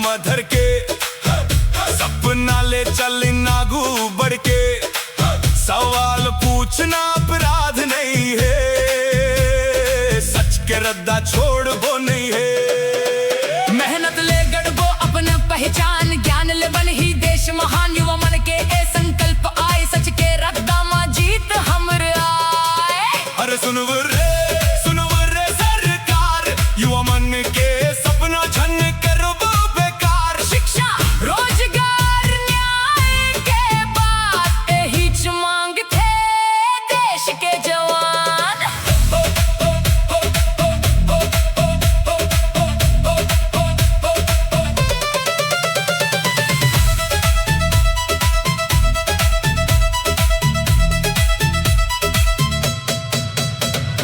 कदम धर के, सपना ले चल नागू बढ़ के। सवाल पूछना अपराध नहीं है, सच के रद्दा छोड़ वो नहीं है। मेहनत ले गढ़बो अपन पहचान, ज्ञान ले बन ही देश महान। युवा मन के ए संकल्प आए, सच के रद्दा मा जीत हमर आए। अरे सुनव रे सरकार, युवा मन के सपना छन करो बेकार। शिक्षा रोजगार न्याय के बाद यही मांग थे देश के जवान।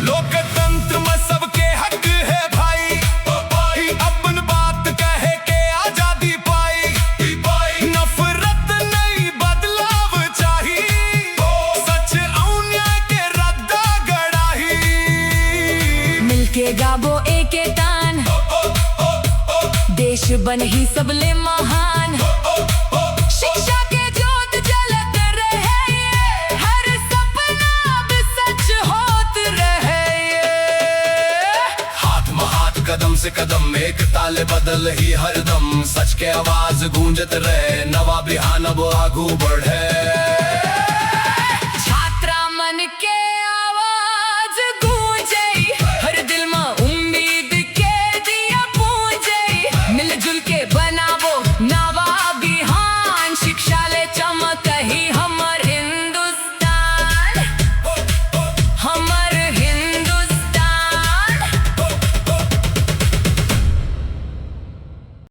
लोकतंत्र में सबके हक है भाई, अपन बात कहे के आजादी पाई। नफरत नहीं बदलाव चाहिए, सच और न्याय के रद्दा गड़ाही। मिलके गाबो एके तान, देश बन ही सबले महान। शिक्षा के जोत जलत रहे ये, हर सपना अब सच होत रहे ये। हाथ में हाथ कदम से कदम, एक ताले बदल ही हरदम। सच के आवाज गूंजत रहे, नवा बिहान अब आगू बढ़े।